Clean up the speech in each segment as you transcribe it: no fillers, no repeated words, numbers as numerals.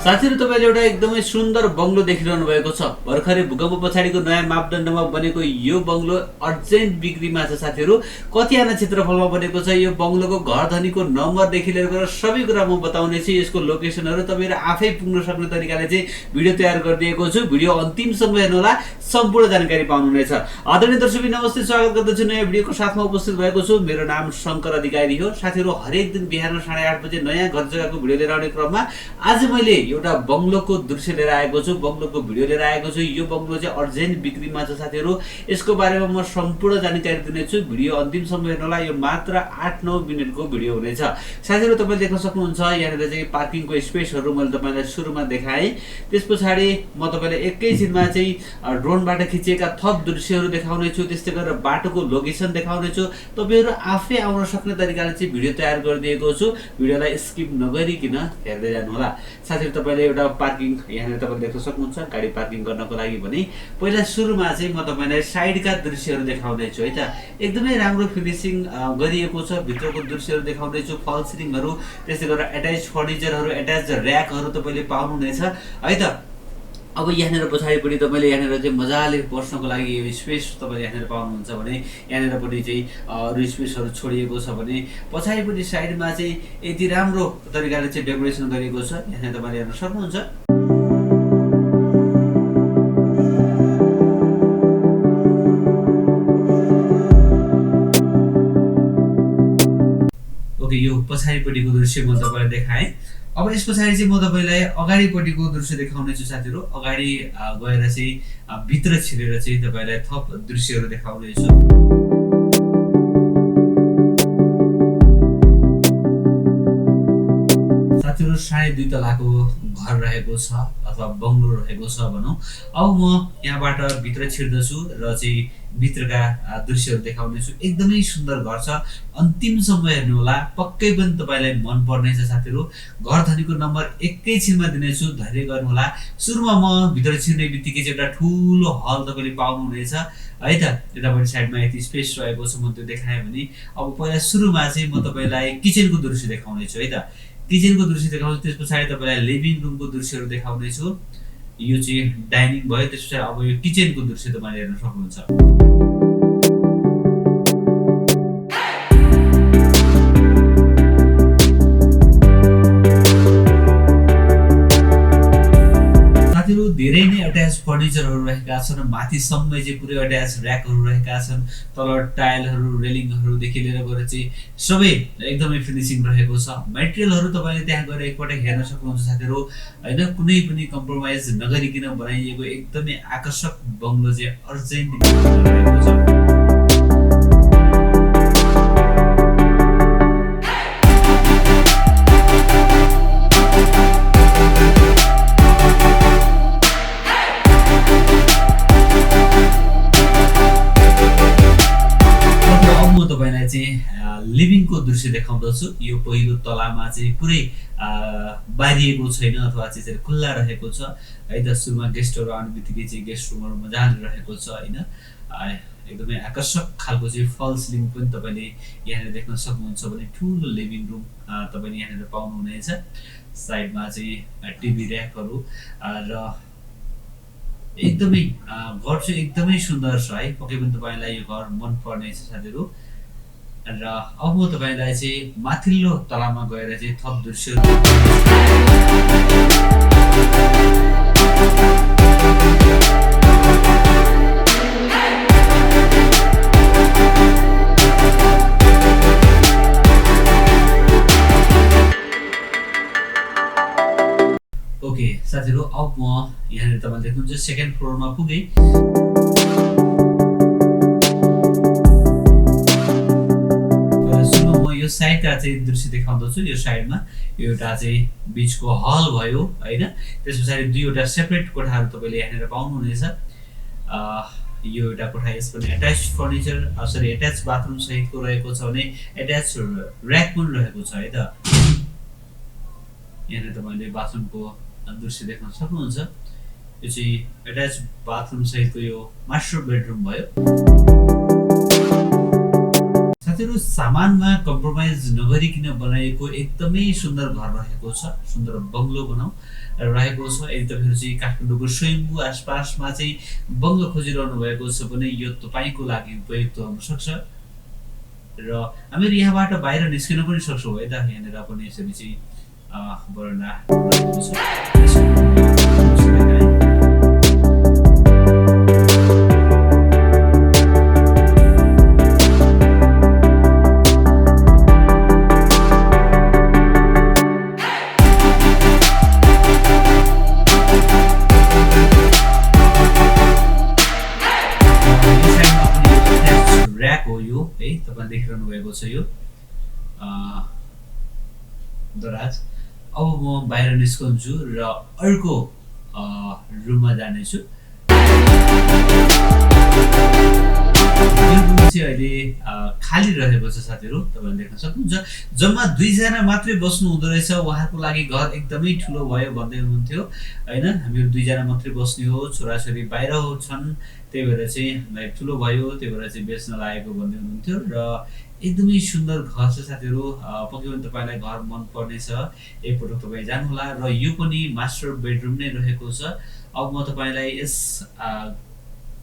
साथीहरु तपाईले एउटा एकदमै सुन्दर बंगलो देखिरहनु भएको छ। भर्खरै भूकम्प पछाडिको नयाँ मापदण्डमा बनेको यो बंगलो अर्जेन्ट बिक्रीमा छ साथीहरु। कति आना क्षेत्रफलमा बनेको छ यो बंगलोको घर धनीको नम्बरदेखि लिएर सबै कुरा म बताउने छु। यसको लोकेसनहरु तपाईहरु आफै पुग्न सक्ने तरिकाले चाहिँ भिडियो तयार गरिदिएको छु। भिडियो अन्तिमसम्म हेर्नु होला, सम्पूर्ण जानकारी पाउनुहुनेछ। आदरणीय दर्शकबिन नमस्ते, स्वागत गर्दछु नयाँ भिडियोको साथमा उपस्थित भएको छु। मेरो नाम शंकर अधिकारी हो। साथीहरु हरेक दिन बिहान 8:30 बजे नयाँ घर जग्गाको भिडियो लिएर आउने क्रममा आज मैले एउटा बंगलोको दृश्य लिएर आएको छु, बंगलोको भिडियो लिएर आएको छु। यो बंगलो चाहिँ अर्जेन्ट बिक्रीमा छ साथीहरु। यसको बारेमा म सम्पूर्ण जानकारी दिनेछु। भिडियो अन्तिमसम्म हेर्नु होला। यो मात्र 8-9 मिनेटको भिडियो हुनेछ। साथीहरु तपाईले देख्न सक्नुहुन्छ यहाँनिर चाहिँ पार्किङको स्पेसहरु मैले तपाईलाई सुरुमा देखाएँ। त्यसपछि म तपाईलाई एकैछिनमा चाहिँ ड्रोनबाट खिचेका थप दृश्यहरु देखाउने छु। त्यस्तै गरेर बाटोको लोकेसन देखाउने छु। तपाईहरु आफै आउन सक्ने तरिकाले चाहिँ भिडियो तयार गरिदिएको छु। भिडियोलाई स्किप नगरिकिन हेर्दै जानु होला। साथीहरु तपाईले एउटा पार्किङ यहाँनिर तपाईले देख्न सक्नुहुन्छ गाडी पार्किङ गर्नको लागि भने पहिला सुरुमा चाहिँ म तपाईलाई साइडका दृश्यहरु देखाउँदै छु है त। एकदमै राम्रो फिनिशिङ गरिएको छ। भित्रको दृश्यहरु देखाउँदै छु। फल सिलिङहरु, त्यसै गरेर अट्याच फर्निचरहरु, अट्याच र्याकहरु तपाईले पाउनुहुनेछ है त। अब यहाँनिर पछाडिपट्टि तपाईले यहाँनिर चाहिँ मजाले बस्नको लागि यो स्पेस तपाईले यहाँनिर पाउनुहुन्छ भने यहाँनिर पनि चाहिँ अरु स्पेसहरु छोडिएको छ भने पछाडिपट्टि साइडमा चाहिँ यति राम्रो तरिकाले चाहिँ डेकोरेसन गरिएको छ। यहाँनिर तपाईले हेर्न सक्नुहुन्छ। ओके, यो पछाडिपट्टिको दृश्य म तपाईलाई देखाएँ। अब यस पछाडि चाहिँ म तपाईलाई अगाडिपट्टिको दृश्य देखाउने छु साथीहरु। अगाडि गएर चाहिँ भित्र छिरेर चाहिँ तपाईलाई थप दृश्यहरु देखाउने छु। साथीहरु 2.5 तलाको घर रहेको छ अथवा बंगलो रहेको छ भनौं। अब म यहाँबाट भित्र छिर्दछु र चाहिँ भित्रका दृश्यहरु देखाउने छु। एकदमै सुन्दर घर छ। अन्तिमसम्म हेर्नु होला, पक्कै पनि तपाईलाई मन पर्नेछ साथीहरु। घर धनीको नम्बर एकैछिनमा दिनेछु, धैर्य गर्नु होला। सुरुमा म भित्र छिर्ने बित्तिकै चाहिँ एउटा ठूलो हल तपाईले पाउनुहुनेछ है त। यतापट्टि साइडमा यति स्पेस रहेको छ, म त्यो देखाएँ भने अब पहिला सुरुमा चाहिँ म तपाईलाई किचनको दृश्य देखाउने छु है त। किचनको दृश्य देखाउँछु, त्यसपछि तपाईलाई लिभिङ रुमको दृश्यहरु देखाउने छु। यो चाहिँ डाइनिङ भयो। त्यसपछि अब यो किचनको दृश्य तपाईले हेर्न सक्नुहुन्छ। धेरै नै अट्याच फर्निचरहरु रहेका छन्। माथिसम्म चाहिँ पुरै अट्याच र्याकहरु रहेका छन्। तल टाइलहरु, रेलिङहरु देखि लिएर गएर चाहिँ सबै एकदमै फिनिशिङ रहेको छ। मटेरियलहरु तपाईले त्यहाँ गएर एकपटक हेर्न सक्नुहुन्छ साथीहरु हैन। कुनै पनि कम्प्रोमाइज नगरिकिन बनाइएको एकदमै आकर्षक बंगलो चाहिँ अर्जेन्ट रहेको छ। लिभिङको दृश्य देखाउँदछु। यो पहिलो तलामा चाहिँ पुरै बारिएको छैन अथवा चाहिँ खुल्ला रहेको छ है त। सुरुमा गेस्टहरु आउने बित्तिकै चाहिँ गेस्ट रुमहरु मजाले रहेको छ हैन। एकदमै आकर्षक खालको चाहिँ फल सिलिङ पनि तपाईले यहाँनिर देख्न सक्नुहुन्छ भने ठूलो लिभिङ रुम तपाईले यहाँनिर पाउनुहुनेछ। साइडमा चाहिँ टिभी र्याकहरु र एकदमै घर चाहिँ एकदमै सुन्दर छ है। पक्कै पनि तपाईलाई यो घर मन पर्नेछ साथीहरु। र अब म तपाईलाई चाहिँ माथिल्लो तलामा गएर चाहिँ थप दृश्यहरु ओके साथीहरु, अब म यहाँनिर तपाईले देख्नुहुन्छ सेकेन्ड फ्लोरमा पुगे। यो साइडका चाहिँ दृश्य देखाउँदछु। यो साइडमा यो एउटा चाहिँ बीचको हल भयो हैन। त्यसपछि दुईवटा सेपरेट कोठाहरु तपाईले यहाँनिर पाउनुहुनेछ। यो एउटा कोठा, यसको attach furniture sorry attach bathroom सहितको रहेको छ भने अट्याच र्याक पनि रहेको छ है त। यहाँनिर तपाईले बाथरुमको दृश्य देख्न सक्नुहुन्छ। यो चाहिँ अट्याच बाथरुम सहितको यो मास्टर बेडरुम भयो। साथीहरु सामानमा कम्प्रोमाइज नगरिकन बनाएको एकदमै सुन्दर घर रहेको छ, सुन्दर बंगलो भनौँ रहेको छ। यदि तपाईहरु चाहिँ काठमाडौँको स्वयम्भू आसपासमा चाहिँ बंगलो खोजिरहनु भएको छ भने यो तपाईको लागि उपयुक्त हुन सक्छ र हामीहरु यहाँबाट बाहिर निस्किन पनि सक्छौं है त। यहाँनेर पनि यसरी चाहिँ बरन्डा रहेको छ। तपाईले देखिरहनु भएको छ यो दराज। अब म बाहिर निस्कन्छु र अर्को रुममा जानेछु। यो रुम चाहिँ अहिले खाली रहेको छ साथीहरु, तपाईले देख्न सक्नुहुन्छ। जम्मा 2 जना मात्रै बस्नु हुँदो रहेछ। उहाँको लागि घर एकदमै ठुलो भयो भन्दै हुनुहुन्थ्यो हैन। हामीहरु 2 जना मात्रै बस्ने हो, छोराछोरी बाहिर छन्, त्यही भएर चाहिँ हामीलाई ठुलो भयो, त्यही भएर चाहिँ बेच्न लागेको भन्दै हुनुहुन्थ्यो र एकदमै सुन्दर घर छ साथीहरु। पक्कै पनि तपाईलाई घर मन पर्नेछ, एकपटक तपाई जानु होला। र यो पनि मास्टर बेडरुम नै रहेको छ। अब म तपाईलाई यस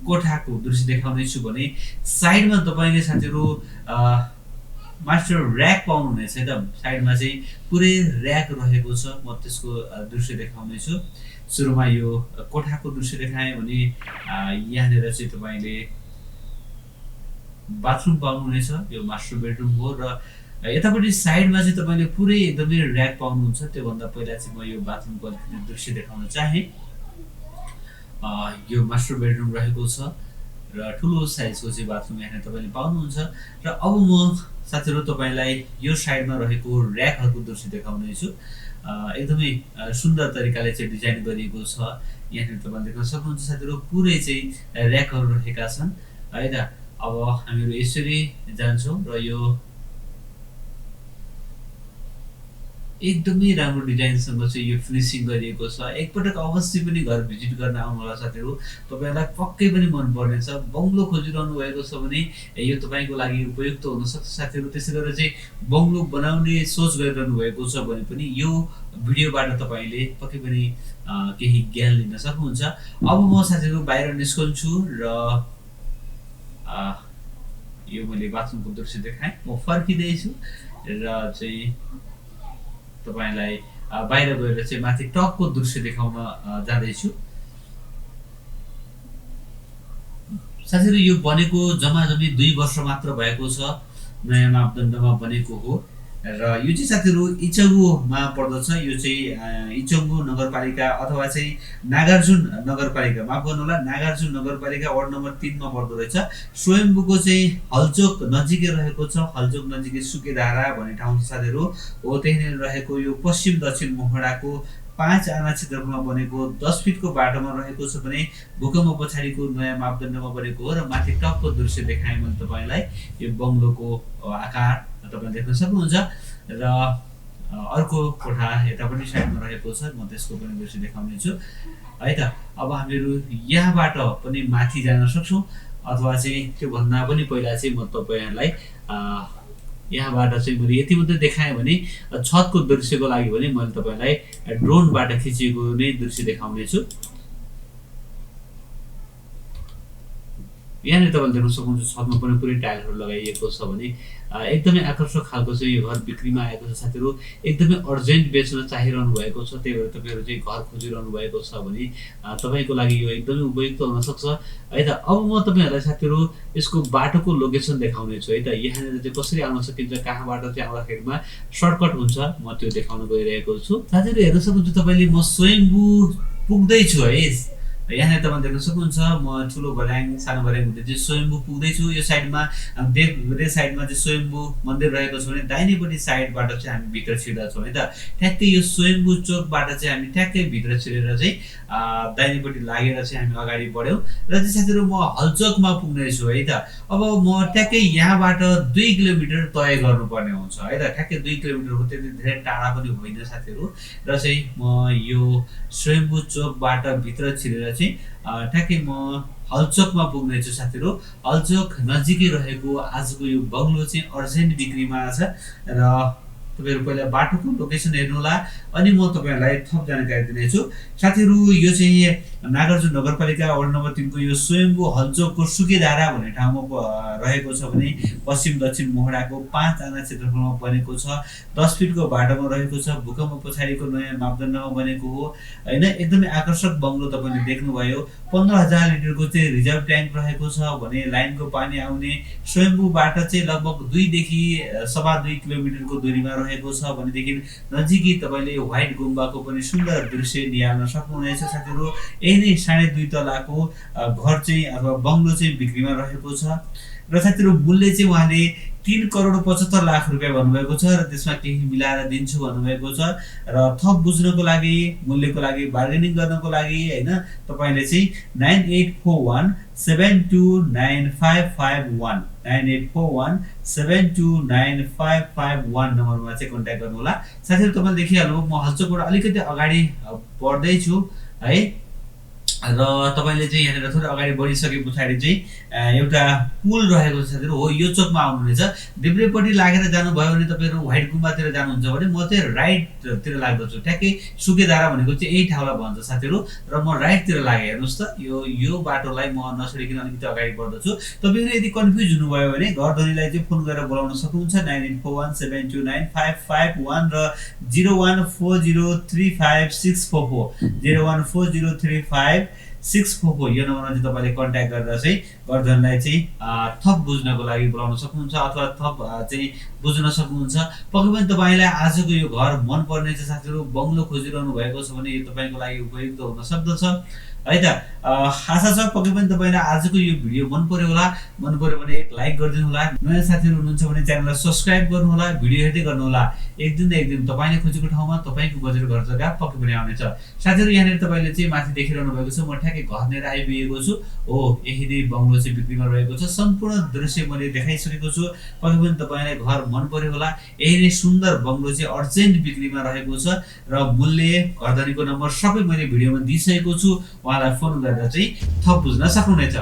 कोठाको दृश्य देखाउने छु भने साइडमा तपाईले साथीहरु मास्टर र्याक पाउनुहुनेछ है त। साइडमा चाहिँ पुरै र्याक रहेको छ। म त्यसको दृश्य देखाउने छु। सुरुमा यो कोठाको दृश्य देखाएँ भने यहाँनेर चाहिँ तपाईले बाथरुम पाउनुहुनेछ। यो मास्टर बेडरुम हो र यतापट्टि साइडमा चाहिँ तपाईले पुरै एकदमै र्याक पाउनुहुन्छ। त्यो भन्दा पहिला चाहिँ म यो बाथरुमको दृश्य देखाउन चाहे। यो मास्टर बेडरुम रहेको छ र ठुलो साइजको चाहिँ बाथरुम यहाँ तपाईले पाउनुहुन्छ। र अब म साथीहरु तपाईलाई यो साइडमा रहेको र्याकहरुको दृश्य देखाउने छु। एकदमै सुन्दर तरिकाले चाहिँ डिजाइन गरिएको छ। यहाँ तपाईले देख्न सक्नुहुन्छ साथीहरु पुरै चाहिँ र्याकहरु रहेका छन् है त। अब हामीहरु यसरी जान्छौं र यो एकदमै राम्रो डिजाइनसँग चाहिँ यो फिनिशिङ गरिएको छ। एकपटक अवश्य पनि घर भिजिट गर्न आउनु होला साथीहरु, तपाईहरुलाई पक्कै पनि मन पर्नेछ। बंगलो खोजिरहनु भएको छ भने यो तपाईको लागि उपयुक्त हुन सक्छ साथीहरु। त्यसैगरी चाहिँ बंगलो बनाउने सोच गरिरहनु भएको छ भने पनि यो भिडियोबाट तपाईले पक्कै पनि केही ज्ञान लिन सक्नुहुन्छ। अब म साथीहरु बाहिर निस्कन्छु र यो मैले बाथरुमको दृश्य देखाएँ। म फर्किदै छु र चाहिँ तपाईलाई बाहिर गएर चाहिँ माथि टपको दृश्य देखाउन जाँदै छु। साथीहरु यो बनेको जम्माजम्मी 2 वर्ष मात्र भएको छ। नयाँ मापदण्डमा बनेको हो र यो चाहिँ साथीहरु इचंगुमा पर्दछ। यो चाहिँ इचंगु नगरपालिका अथवा चाहिँ नागार्जुन नगरपालिका, माफ गर्नु होला, नागार्जुन नगरपालिका वार्ड नम्बर 3 मा पर्दो रहेछ। स्वयम्भूको चाहिँ हलचोक नजिकै रहेको छ। हलचोक नजिकै सुकेधारा भन्ने ठाउँ छ साथीहरु हो। त्यही रहेको यो पश्चिम दक्षिण मोहडाको 5 आना क्षेत्रफलमा बनेको 10 फिटको बाटोमा रहेको छ भने भूकम्प पछाडिको नयाँ मापदण्डमा बनेको हो। र माथि टपको दृश्य देखाएँ मैले तपाईलाई। यो बंगलोको आकार तपाईले देख्न सक्नुहुन्छ र अर्को कोठा यता पनि साइडमा रहेको छ। म त्यसको पनि दृश्य देखाउने छु है त। अब हामीहरु यहाँबाट पनि माथि जान सक्छौं अथवा चाहिँ त्यो भन्दा पनि पहिला चाहिँ म तपाईहरुलाई यहाँबाट चाहिँ मैले यति मात्रै देखाएँ भने छतको दृश्यको लागि भने मैले तपाईलाई ड्रोनबाट खिचेको नै दृश्य देखाउने छु। यहाँ तपाईले देख्न सक्नुहुन्छ छतमा पनि पुरै टाइलहरु लगाइएको छ भने एकदमै आकर्षक खालको चाहिँ यो घर बिक्रीमा आएको छ साथीहरु। एकदमै अर्जेन्ट बेच्न चाहिरहनु भएको छ, त्यही भएर तपाईहरु चाहिँ घर खोजिरहनु भएको छ भने तपाईको लागि यो एकदमै उपयुक्त हुन सक्छ है त। अब म तपाईहरुलाई साथीहरु यसको बाटोको लोकेसन देखाउने छु है त। यहाँनेर चाहिँ कसरी आउन सकिन्छ, कहाँबाट चाहिँ आउँदाखेरिमा सर्टकट हुन्छ, म त्यो देखाउन गइरहेको छु। साथीहरु हेर्न सक्नुहुन्छ तपाईले म स्वयम्भू पुग्दै छु है। यहाँ तपाईले देख्न सक्नुहुन्छ म ठुलो भर्याङ सानो भर्याङ हुँदै चाहिँ स्वयम्भू पुग्दै छु। यो साइडमा देब्रे साइडमा चाहिँ स्वयम्भू मन्दिर रहेको छ भने दाहिनेपट्टि साइडबाट चाहिँ हामी भित्र छिर्दा छौं है त। ठ्याक्कै यो स्वयम्भू चोकबाट चाहिँ हामी ठ्याक्कै भित्र छिरेर चाहिँ दाहिनेपट्टि लागेर चाहिँ हामी अगाडि बढ्यौं र चाहिँ साथीहरु म हलचोकमा पुग्ने छु है त। अब म ठ्याक्कै यहाँबाट 2 किलोमिटर तय गर्नुपर्ने हुन्छ है त। ठ्याक्कै 2 किलोमिटर हो, त्यति धेरै टाढा पनि होइन साथीहरु। र चाहिँ म यो स्वयम्भू चोकबाट भित्र छिरेर चाहिँ ठ्याक्कै म हलचोकमा पुग्नेछु साथीहरू। हलचोक नजिकै रहेको आजको यो बङ्गलो चाहिँ अर्जेन्ट बिक्रीमा छ र तपाईहरु पहिला बाटोको लोकेसन हेर्नुहोला अनि म तपाईहरुलाई थप जानकारी दिनेछु। साथीहरू यो चाहिँ नागार्जुन नगरपालिका वडा नम्बर 3 को यो स्वयम्भू हलचोकको सुकेधारा भन्ने ठाउँमा रहेको छ भने पश्चिम दक्षिण मोहडाको 5 आना क्षेत्रफलमा बनेको छ। 10 फिटको बाटोमा रहेको छ। भूकम्प पछाडिको नयाँ मापदण्डमा बनेको हो हैन। एकदमै आकर्षक बङ्गलो तपाईले देख्नुभयो। 15000 लिटरको चाहिँ रिजर्भ ट्याङ्क रहेको छ भने लाइनको पानी आउने स्वयम्भूबाट चाहिँ लगभग 2 देखि 2.5 किलोमिटरको दूरीमा रहेको छ भनेदेखि नजिकै तपाईले व्हाइट गुम्बाको पनि सुन्दर दृश्य निहाल्न सक्नुहुनेछ साथीहरू। यही नै 2.5 तलाको घर चाहिँ अथवा बङ्गलो चाहिँ बिक्रीमा रहेको छ र साथीहरू मूल्य चाहिँ उहाँले 3 करोड 75 लाख रुपैयाँ भन्नुभएको छ र त्यसमा केही मिलाएर दिन्छु भन्नुभएको छ र थप बुझ्नको लागि मूल्यको लागि बार्गेनिङ गर्नको लागि हैन तपाईले चाहिँ 9841729551 9841729551 नम्बरमा चाहिँ कन्ट्याक्ट गर्नु होला। साथीहरु तपाईले देखिहाल्नु म हलचोकबाट अलिकति अगाडि बढ्दै छु है र तपाईले चाहिँ यहाँनिर थोरै अगाडि बढिसके पछाडी चाहिँ एउटा पुल रहेको छ साथीहरु। हो यो चोकमा आउनुहुनेछ। देब्रेपट्टि लागेर जानु भयो भने तपाईहरु व्हाइट गुम्बातिर जानुहुन्छ भने म चाहिँ राइटतिर लाग्दछु। ठ्याक्कै सुकेधारा भनेको चाहिँ यही ठाउँलाई भन्छ साथीहरु र म राइटतिर लागे। हेर्नुस् त यो बाटोलाई म नछोडिकिन अलिकति अगाडि बढ्दछु। तपाईहरु यदि कन्फ्युज हुनुभयो भने घर धनीलाई चाहिँ फोन गरेर बोलाउन सक्नुहुन्छ 9841729551 र 014035644 014035644 यो नम्बरमा चाहिँ तपाईले कन्ट्याक्ट गरेर चाहिँ घरधनीलाई चाहिँ थप बुझ्नको लागि बोलाउन सक्नुहुन्छ अथवा थप चाहिँ बुझ्न सक्नुहुन्छ। पक्कै पनि तपाईलाई आजको यो घर मन पर्ने छ साथीहरु। बङ्गलो खोजिरहनु भएको छ भने यो तपाईको लागि उपयुक्त हुन सक्दछ है त। आशा छ पक्कै पनि तपाईलाई आजको यो भिडियो मन पर्यो होला। मन पर्यो भने एक लाइक गरिदिनु होला। नयाँ साथीहरु हुनुहुन्छ भने च्यानललाई सब्स्क्राइब गर्नु होला। भिडियो हेर्दै गर्नु होला। एक दिन न एक दिन तपाईले खोजेको ठाउँमा तपाईको बजेट घर जग्गा पक्कै पनि आउनेछ। साथीहरु यहाँनिर तपाईले चाहिँ माथि देखिरहनु भएको छ म ठ्याक्कै घर लिएर आइपुगेको छु। हो यही नै बङ्गलो चाहिँ बिक्रीमा रहेको छ। सम्पूर्ण दृश्य मैले देखाइसकेको छु। पक्कै पनि तपाईलाई घर मन पर्यो होला। यही नै सुन्दर बङ्गलो चाहिँ अर्जेन्ट बिक्रीमा रहेको छ र मूल्य घरधनीको नम्बर सबै मैले भिडियोमा दिइसकेको छु। उहाँलाई फोन गरेर चाहिँ थप बुझ्न सक्नुहुनेछ।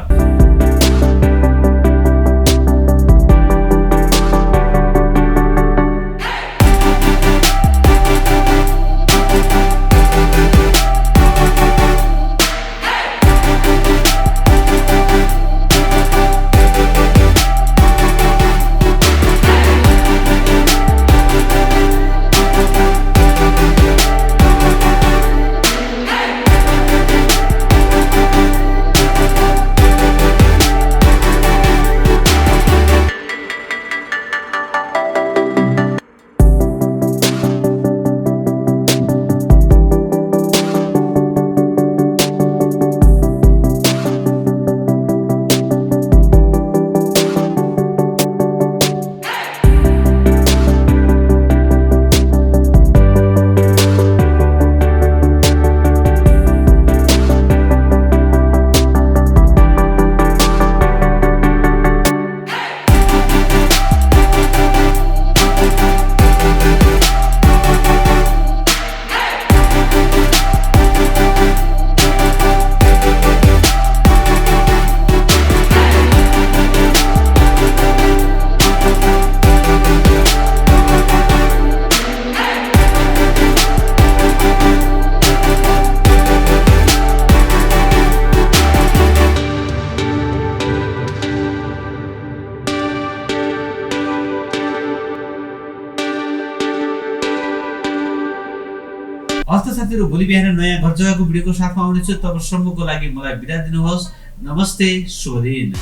हस्त साथीहरु भोलि बिहान नयाँ घर जग्गाको भिडियोको साथमा आउनेछु। तबसम्मको लागि मलाई बिदा दिनुहोस्। नमस्ते, शुभ दिन।